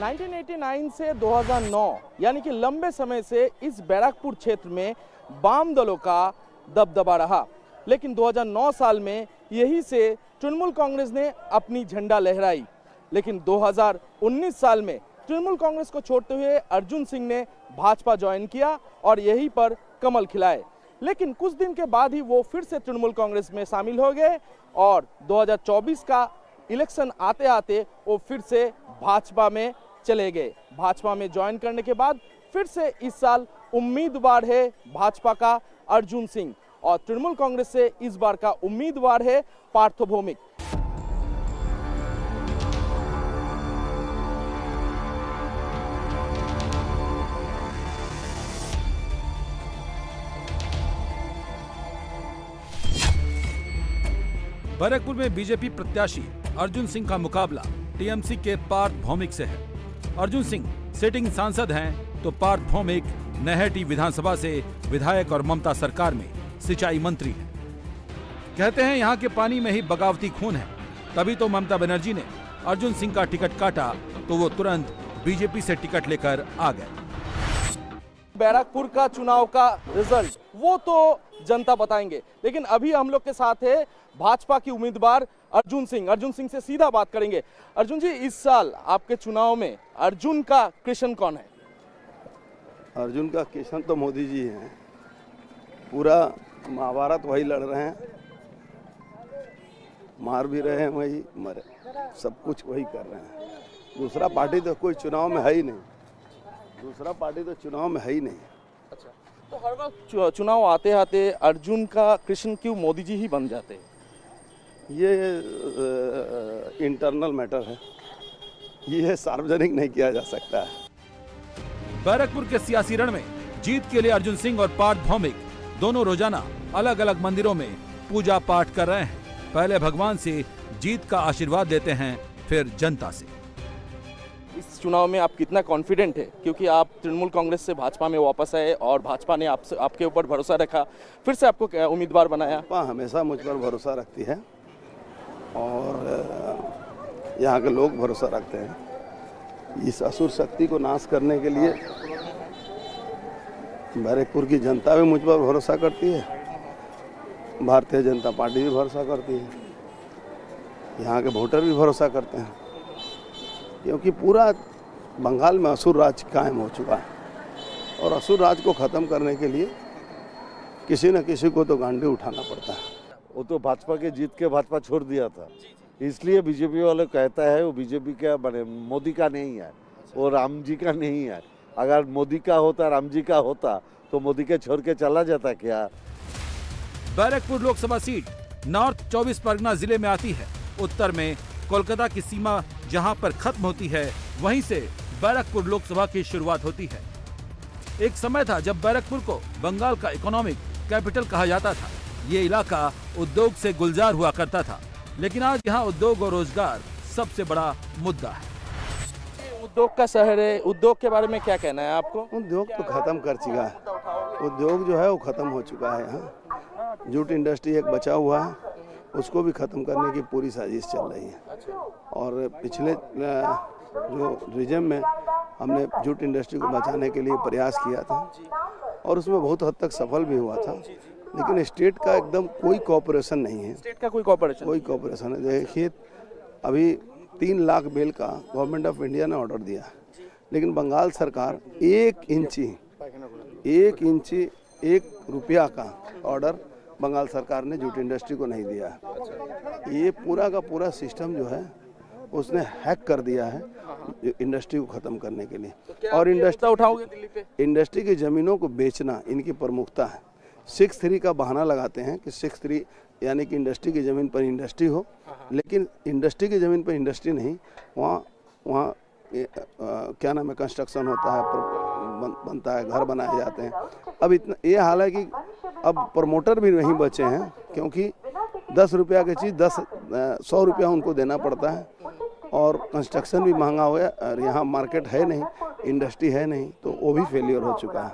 1989 से 2009 यानी कि लंबे समय से इस बैरकपुर क्षेत्र में वाम दलों का दबदबा रहा, लेकिन 2009 साल में यही से तृणमूल कांग्रेस ने अपनी झंडा लहराई। लेकिन 2019 साल में तृणमूल कांग्रेस को छोड़ते हुए अर्जुन सिंह ने भाजपा ज्वाइन किया और यहीं पर कमल खिलाए। लेकिन कुछ दिन के बाद ही वो फिर से तृणमूल कांग्रेस में शामिल हो गए और 2024 का इलेक्शन आते आते वो फिर से भाजपा में चले गए। भाजपा में ज्वाइन करने के बाद फिर से इस साल उम्मीदवार है भाजपा का अर्जुन सिंह और तृणमूल कांग्रेस से इस बार का उम्मीदवार है पार्थ भौमिक। बैरकपुर में बीजेपी प्रत्याशी अर्जुन सिंह का मुकाबला टीएमसी के पार्थ भौमिक से है। अर्जुन सिंह सिटिंग सांसद हैं तो पार्थ भौमिक नैहेटी विधानसभा से विधायक और ममता सरकार में सिंचाई मंत्री हैं। कहते हैं यहाँ के पानी में ही बगावती खून है, तभी तो ममता बनर्जी ने अर्जुन सिंह का टिकट काटा तो वो तुरंत बीजेपी से टिकट लेकर आ गए। बैरकपुर का चुनाव का रिजल्ट वो तो जनता बताएंगे, लेकिन अभी हम लोग के साथ है भाजपा की उम्मीदवार अर्जुन सिंह से सीधा बात करेंगे। अर्जुन जी, इस साल आपके चुनाव में अर्जुन का कृष्ण कौन है? अर्जुन का कृष्ण तो मोदी जी हैं। पूरा महाभारत वही लड़ रहे हैं, मार भी रहे हैं वही, मरे, सब कुछ वही कर रहे हैं। दूसरा पार्टी तो कोई चुनाव में है ही नहीं। अच्छा, तो हर वक्त चुनाव आते आते अर्जुन का कृष्ण क्यों मोदी जी ही बन जाते हैं? ये इंटरनल मैटर है, ये सार्वजनिक नहीं किया जा सकता है। बैरकपुर के सियासी रण में जीत के लिए अर्जुन सिंह और पार्थ भौमिक दोनों रोजाना अलग अलग मंदिरों में पूजा पाठ कर रहे हैं। पहले भगवान से जीत का आशीर्वाद लेते हैं, फिर जनता से। इस चुनाव में आप कितना कॉन्फिडेंट है, क्योंकि आप तृणमूल कांग्रेस से भाजपा में वापस आए और भाजपा ने आपके ऊपर भरोसा रखा, फिर से आपको उम्मीदवार बनाया? भाजपा हमेशा मुझ पर भरोसा रखती है और यहाँ के लोग भरोसा रखते हैं। इस असुर शक्ति को नाश करने के लिए बैरकपुर की जनता भी मुझ पर भरोसा करती है, भारतीय जनता पार्टी भी भरोसा करती है, यहाँ के वोटर भी भरोसा करते हैं, क्योंकि पूरा बंगाल में असुर राज कायम हो चुका है और असुर राज को ख़त्म करने के लिए किसी न किसी को तो गांडी उठाना पड़ता है। वो तो भाजपा के जीत के भाजपा छोड़ दिया था, इसलिए बीजेपी वाले कहता है वो बीजेपी का बने मोदी का नहीं है, वो राम जी का नहीं है। अगर मोदी का होता, राम जी का होता तो मोदी के छोड़ के चला जाता क्या? बैरकपुर लोकसभा सीट नॉर्थ 24 परगना जिले में आती है। उत्तर में कोलकाता की सीमा जहां पर खत्म होती है, वहीं से बैरकपुर लोकसभा की शुरुआत होती है। एक समय था जब बैरकपुर को बंगाल का इकोनॉमिक कैपिटल कहा जाता था। ये इलाका उद्योग से गुलजार हुआ करता था, लेकिन आज यहाँ उद्योग और रोजगार सबसे बड़ा मुद्दा है। उद्योग का शहर है, उद्योग के बारे में क्या कहना है आपको? उद्योग तो खत्म कर चुका है, उद्योग जो है वो खत्म हो चुका है। यहाँ जूट इंडस्ट्री एक बचा हुआ है, उसको भी खत्म करने की पूरी साजिश चल रही है। और पिछले जो रीजन में हमने जूट इंडस्ट्री को बचाने के लिए प्रयास किया था और उसमें बहुत हद तक सफल भी हुआ था, लेकिन स्टेट का एकदम कोई कोऑपरेशन नहीं है। स्टेट का कोई कोऑपरेशन है। देखिए, अभी 3 लाख बेल का गवर्नमेंट ऑफ इंडिया ने ऑर्डर दिया, लेकिन बंगाल सरकार 1 इंची 1 रुपया का ऑर्डर बंगाल सरकार ने जूट इंडस्ट्री को नहीं दिया है। ये पूरा का पूरा सिस्टम जो है उसने हैक कर दिया है इंडस्ट्री को खत्म करने के लिए। और इंडस्ट्री उठाओगे दिल्ली पे? इंडस्ट्री की जमीनों को बेचना इनकी प्रमुखता है। 6-3 का बहाना लगाते हैं कि 6-3 यानी कि इंडस्ट्री की ज़मीन पर इंडस्ट्री हो, लेकिन इंडस्ट्री की ज़मीन पर इंडस्ट्री नहीं, वहाँ क्या नाम है, कंस्ट्रक्शन होता है, बनता है, घर बनाए जाते हैं। अब इतना ये हाल है कि अब प्रमोटर भी नहीं बचे हैं, क्योंकि 10 रुपया की चीज़ 100 रुपया उनको देना पड़ता है और कंस्ट्रक्शन भी महंगा हो गया और यहाँ मार्केट है नहीं, इंडस्ट्री है नहीं, तो वो भी फेलियर हो चुका है।